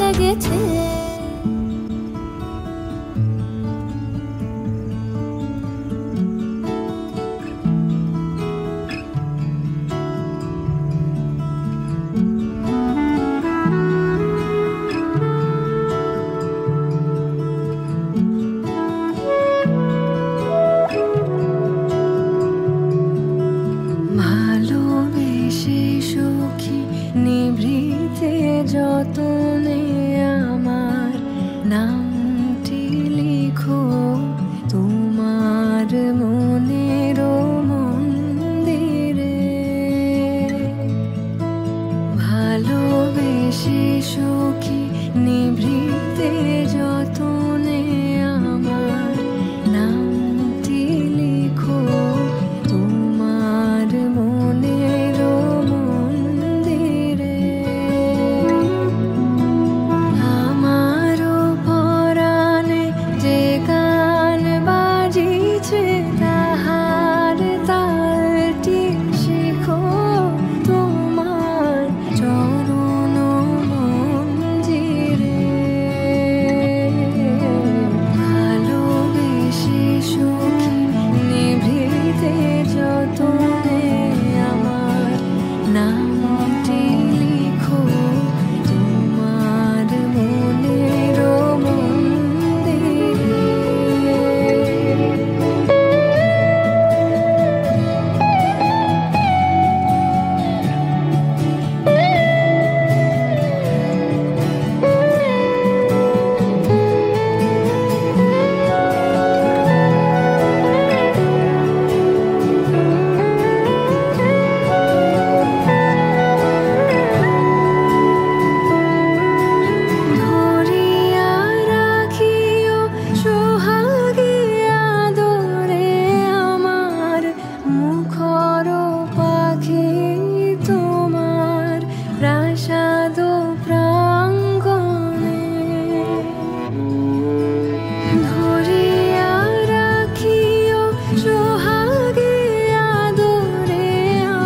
লেগেছে। ভালোবেসে সখী নিভৃতে যতনে আমার নামটি লিখো তোমার মনের মন্দিরে। ভালোবেসে সখী নিভৃতে যতনে আমার নামটি লিখো তোমার মনের মন্দিরে। আমারও পরাণে যে গান বাজিছে তাহার তালটি শিখো তোমার চরণ মঞ্জিরে। ভালোবেসে সখী নিভৃতে যতনে আমার নামটি লিখো তোমার মনের মন্দিরে। ধরিয়া রাখিও সোহাগে আদরে আমার মুখর পাখি তোমার প্রাসাদ প্রাঙ্গণে। ধরিয়া রাখিও সোহাগে আদরে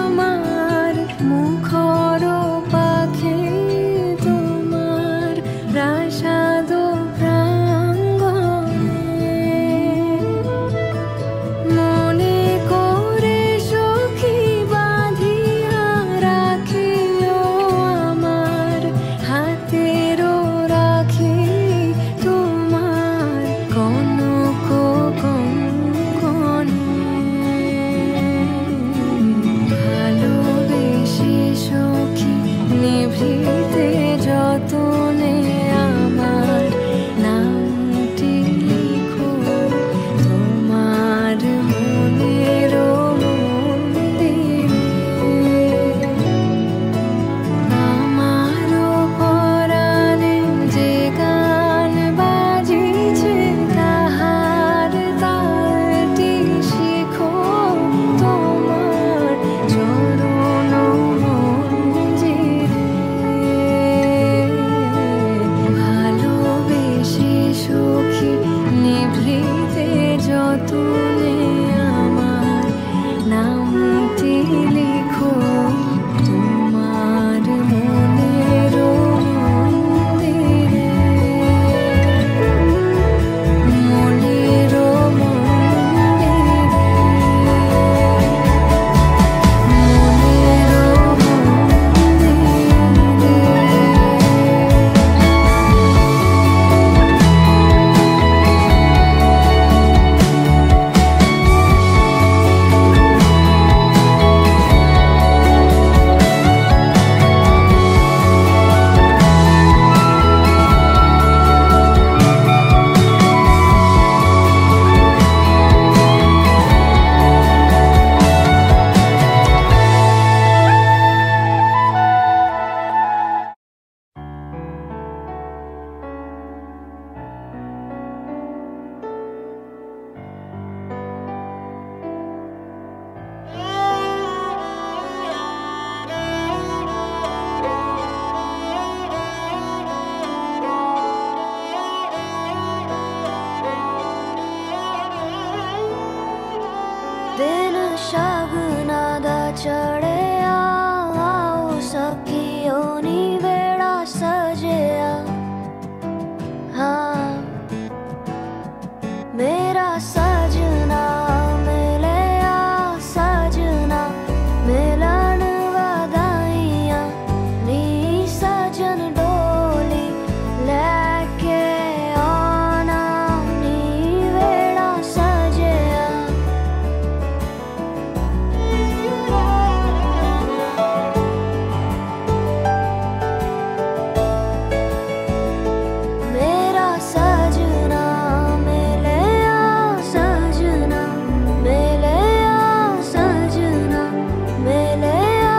আমার মুখর পাখি তোমার প্রাসাদ প্রাঙ্গণে। মনে করে সখী বাঁধিয়া রাখিও আমার হাতের রাখি তোমার কনক কঙ্কণে। ভালোবেসে সখী নিভৃতে যতনে আমার নামটি লিখো তোমার মনের মন্দিরে। আমারও পরাণে যে গান বাজিছে তাহার তালটি শিখো তোমার চরণ মঞ্জিরে। ভালোবেসে সখী নিভৃতে যতনে আমার নামটি লিখো তোমার মনের মন্দিরে। মনের মন্দিরে। মনের दिन शगुना दा चढ़िया आओ सखियों नी बेड़ा सजिया। मेरा सजना मिले आ सजना मिलन वधाइयां नी सजन डोली लेके आना नी वेड़ा सजया मेरा सजना मिले आ सजना मिले आ सजना मिले आ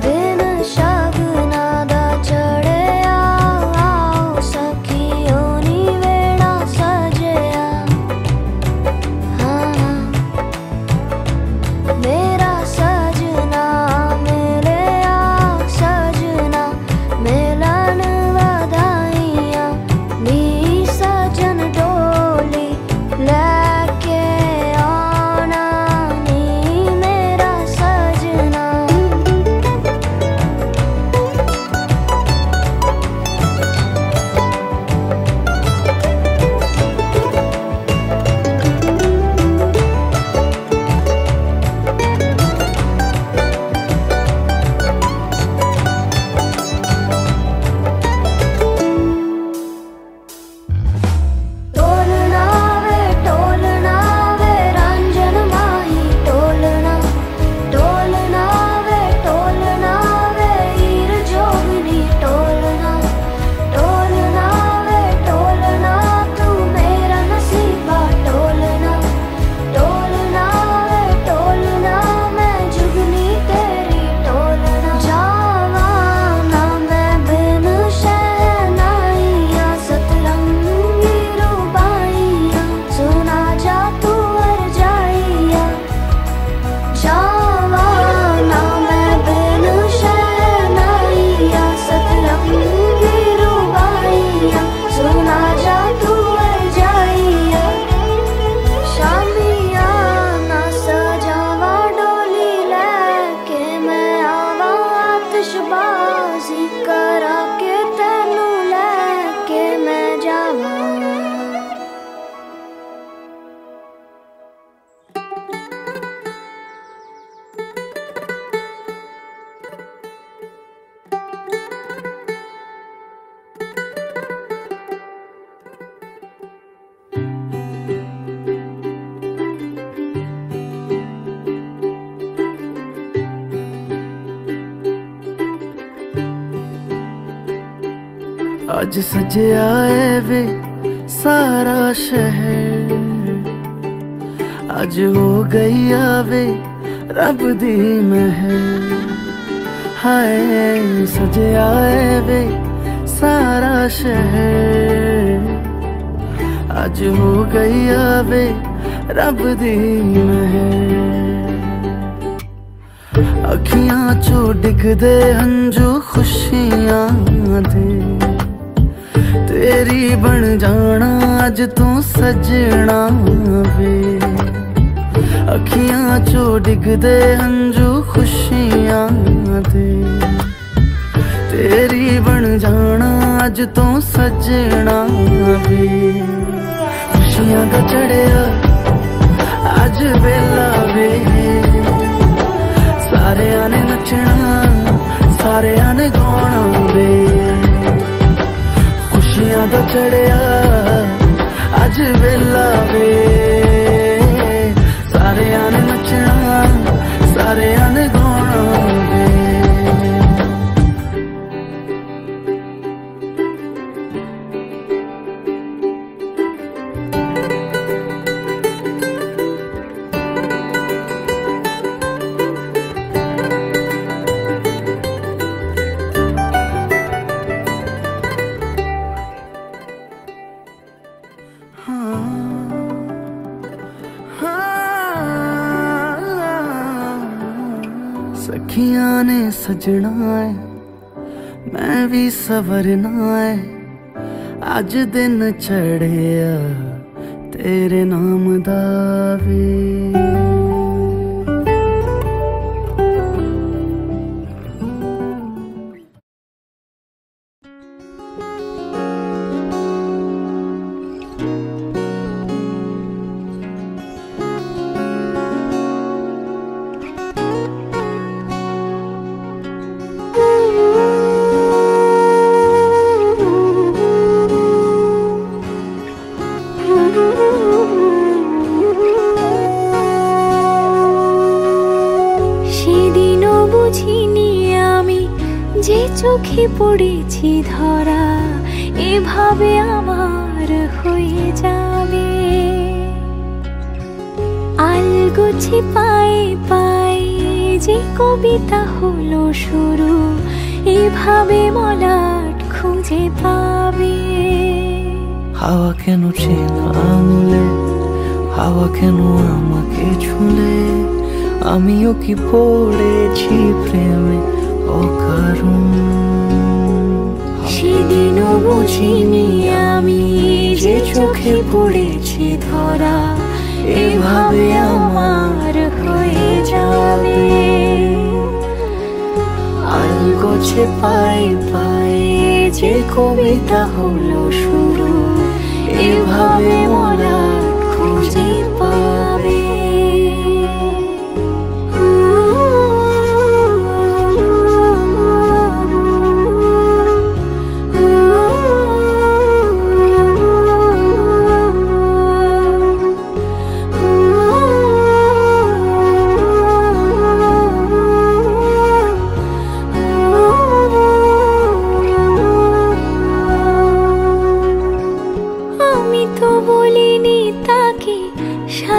दिन शगना दा चढ़िया आओ सखियों नी वेड़ा सजया हाँ मेरा सजना मिले आ सजना मिलन वधाइयां नी सजन डोली लेके आना नी मेरा सजना टोलना वे रंजन माही टोलना वे हीर जोगनी टोलना वे टोलना तू मेरा नसीबा टोलना वे टोलना मैं जुगनी तेरी टोलना जावा ना मैं बिन शहनाइया सतरंगी रूबाइया सुना जा तू अर जाइया जावा ना मैं बिन शहनाइया सतरंगी रूबाइया सुना जा तू अर जाइया शामिया ना सजावा डोली लेके मैं आवा आतिशबाजी करा के तेनू लेके मैं जावा आज सजया है वे सारा शहर आज हो गई आवे रब दी महर हाय सजया है वे सारा शहर आज हो गई आवे रब दी महर अखियां चो डिगदे हंजू खुशियां दे तेरी बन जाना अज तू सजना वे अखियां चो डिगदे हंजू खुशियां दे तेरी बन जाना अज तू सजना वे खुशियां दा चढ़िया अज वेला वे सारेयां ने नचना सारेयां ने गाना वे खुशियां दा चढ़िया अज वेला वे सारेयां ने नचना सारेयां ने गाना वे सखियां ने सजना है मैं भी सवरना है अज दिन चढ़िया तेरे नाम दा वे চোখে পড়েছি ধরা এভাবে আমার হয়ে যাবে আলগোছে পায়ে পায়ে যে কবিতা হলো শুরু এভাবে মলাট খুঁজে পাবে হাওয়া কেন চেনা আঙুলে হাওয়া কেন আমাকে ছুলে আমিও কি পড়েছি প্রেমে অকারণ সেদিনও বুঝিনি আমি যে চোখে পড়েছি ধরা এভাবে আমার হয়ে যাবে আলগোছে পায়ে পায়ে যে কবিতা হলো শুরু এভাবে মলাট খুঁজে পাবে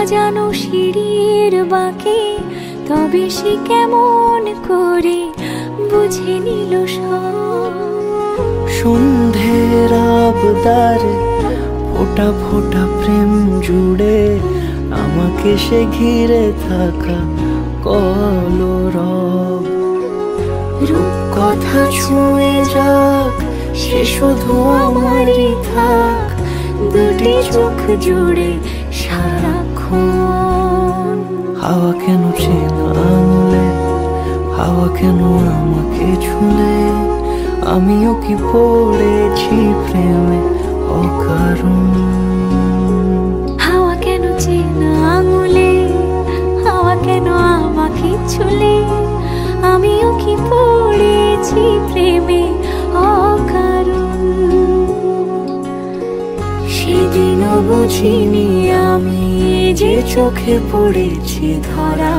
সাজানো সিঁড়ির বাঁকে তবে সে কেমন করে বুঝে নিল সন্ধ্যের আবদারে ফোটা ফোটা প্রেম জুড়ে আমাকে সে ঘিরে থাকা কলরব রূপকথা ছুঁয়ে যাক সে শুধু আমারই থাক দুটি চোখ জুড়ে সারাক্ষণ হাওয়া কেন চেনা আঙুলে হাওয়া কেন আমাকে ছুলে আমিও কি পড়েছি প্রেমে অকারণ হাওয়া কেন চেনা আঙুলে হাওয়া কেন আমাকে ছুলে আমিও কি পড়েছি প্রেমে অকারণ সেদিনও বুঝিনি আমি যে চোখে পড়েছি ধরা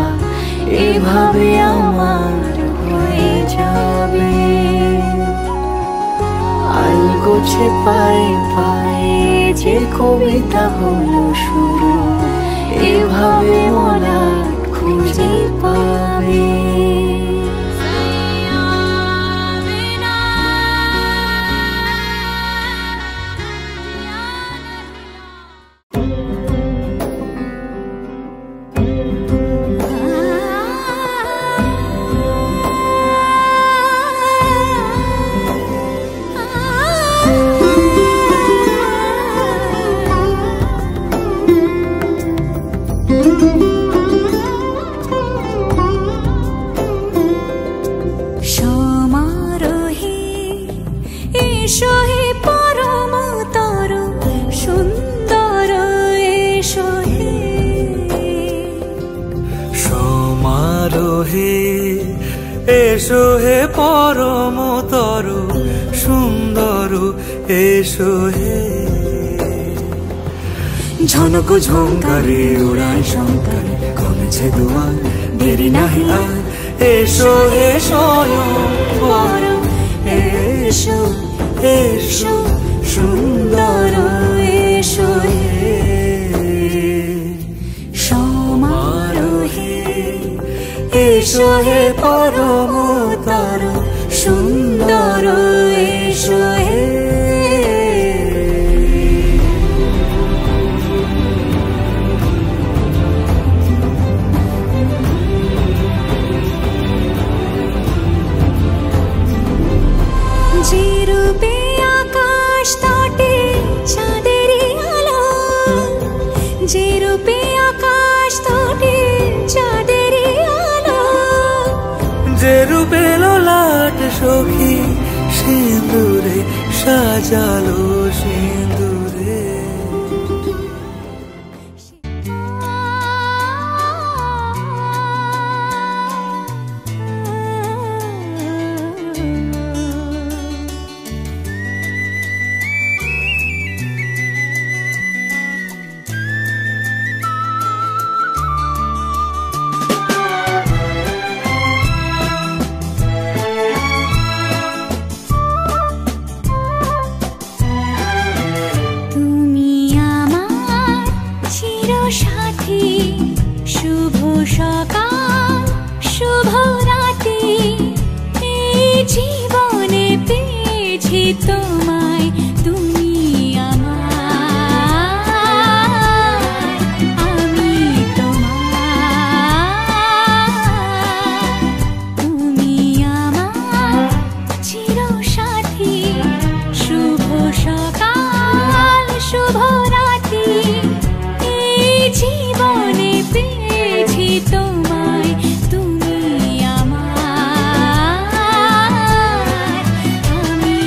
এভাবে আমার হয়ে যাবে আলগোছে পায়ে পায়ে যে কবিতা হলো শুরু এভাবে মলাট খুঁজে পাবে এসো হে পরমতর সুন্দর এসো হে ঝনক ঝঙ্কারে উড়ায় শঙ্কারে কমেছে দুয়ার দেরি নাহি আর এসো হে স্বয়ং পরম এসো এসো সুন্দর এসো হে সমারোহে এসো হে পরমতর সুন্দর এসো হে যে রূপে লোলাট সখী সিঁদুরে সাজালো সিঁদুরে। শুভ সকাল শুভ রাতি, এই জীবনে পেয়েছি তোমায়, তুমি আমার, আমি তোমার। তুমি আমার চিরসাথী, শুভ সকাল শুভ রাতি, এই জীবনে পেয়েছি তোমায়, তুমি আমার, আমি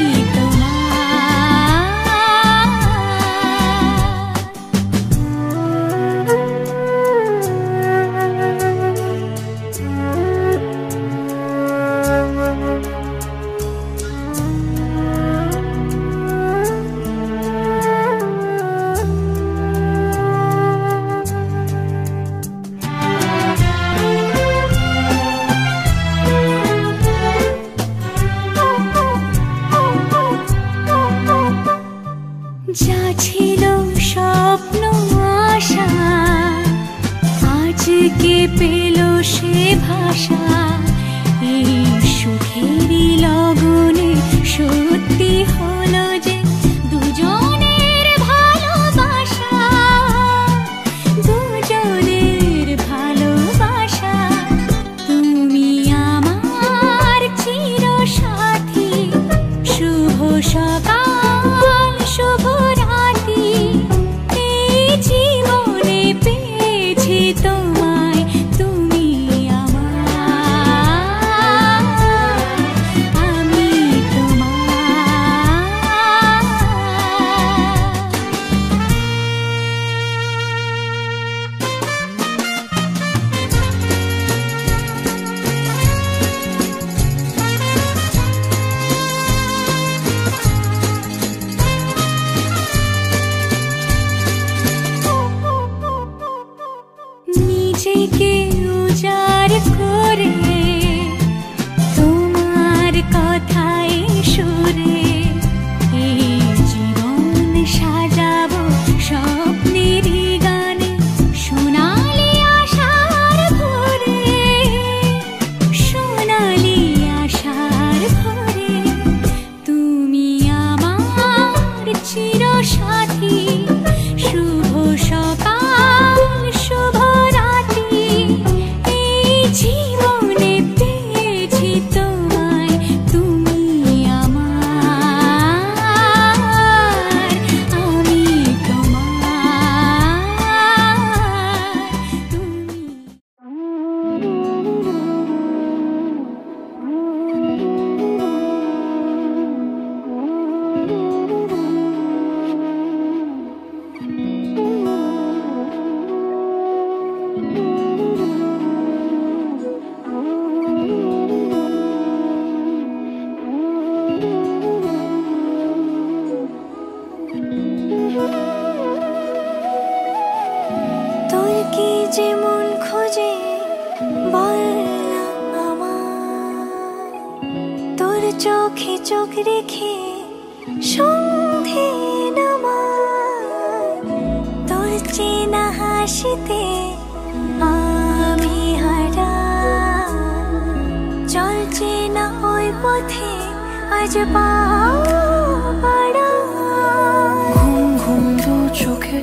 যা ছিল স্বপ্ন আশা, আজকে পেল সে ভাষা, এই সুখেরই লগনে সত্যি হলো যে দুজনের ভালোবাসা, দুজনের ভালোবাসা। তুমি আমার চিরসাথী, শুভ সকাল শুভ রাতি, এই জীবনে পেয়েছি তোমায়, তুমি আমার, আমি নিজেকে উজাড় করে তোমার কথায় সুরে, এই জীবন সাজাবো স্বপ্নেরই গানে, সোনালি আশার ভোরে, সোনালি আশার ভোরে। তুমি আমার চিরসাথী, শুভ সকাল শুভ রাতি, এই জীবনে পেয়েছি তোমায়, তুমি আমার, আমি তোমার, তুমি। তোর কি যে মন খোঁজে বল না আমায়, তোর চোখে চোখ রেখে সন্ধে নামায়, তোর চেনা হাসিতে আমি হারাই, চল চেনা ওই পথে আজ পা বাড়াই। ঘুম ঘুম দু চোখে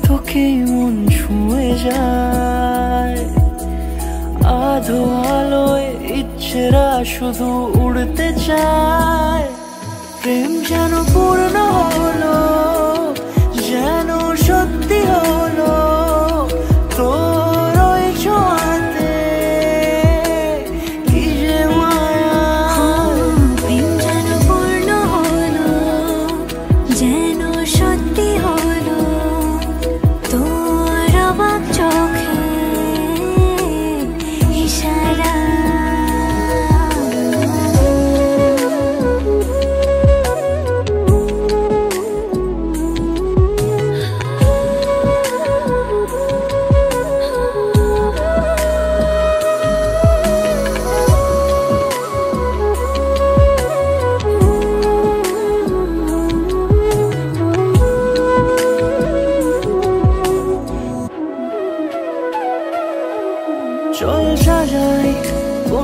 তোকে মন ছুঁয়ে যায়, আধো আলোয় ইচ্ছেরা শুধু উড়তে চায়, প্রেম যেন পূর্ণ হলো, যেন সত্যি হলো, তোর ওই ছোঁয়াতে কি যে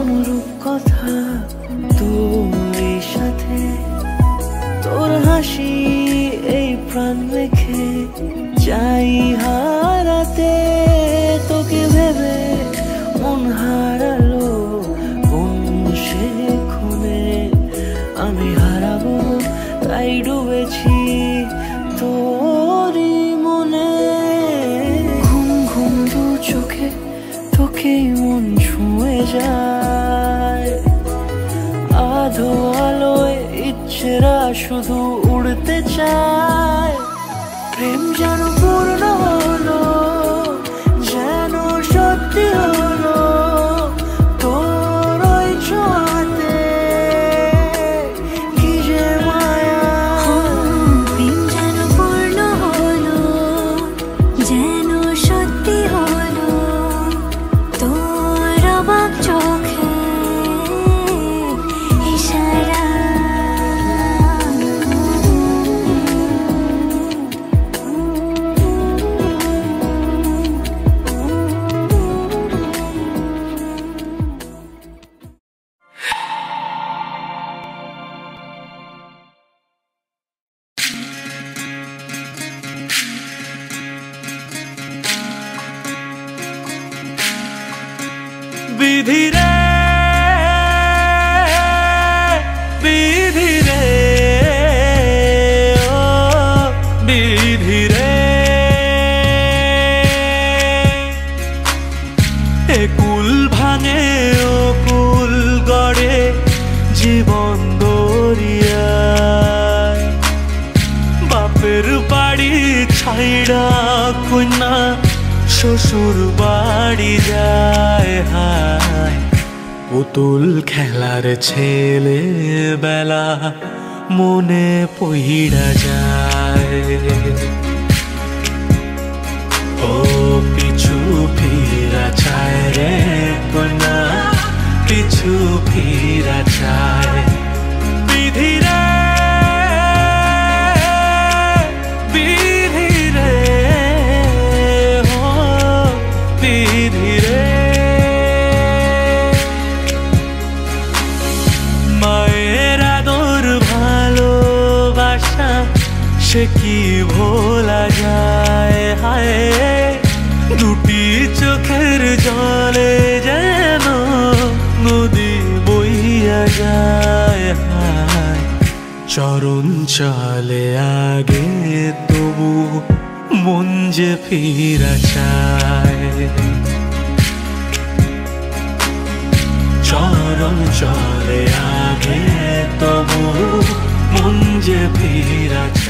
অনুরূপ কথা তোরই সাথে, তোর হাসি এই প্রাণ রেখে চাই হারাতে। তোকে ভেবে মন হারালো কোন সে ক্ষণে, আমি হারাবো তাই ডুবেছি তোরই মনে। ঘুম ঘুম দু চোখে তোকেই মন ছুঁয়ে যায়, আধো আলোয় ইচ্ছেরা শুধু উড়তে চায়। প্রেম যেন পূর্ণ হলো, যেন সত্যি হলো তোর ওই ছোঁয়াতে, কি যে মায়া। প্রেম যেন পূর্ণ হলো, যেন সত্যি হলো তোর অবাক চোখে ইশারা। বিধি রে বিধি রে ও বিধি রে, এ কুল ভাঙে ও কুল গড়ে জীবন দরিয়ায়। বাপের বাড়ি ছাইড়া কন্যা শ্বশুর বাড়ি যায় হায়, পুতুল খেলার ছেলে বেলা মনে পইড়া যায়। ও পিছু ফিরা চায় রে কন্যা, পিছু ফিরা চায়। বিধি রে বিধি রে ও বিধি রে, মায়ের আদর ভালোবাসা সে কি ভোলা যায় হায়। দুটি চোখের জলে যেন নদী বইয়া যায় হায়। চরণ চলে আগে তবু মন যে ফিরা চায়। চরণ চলে আগে তবু মন যে ফিরা চায়।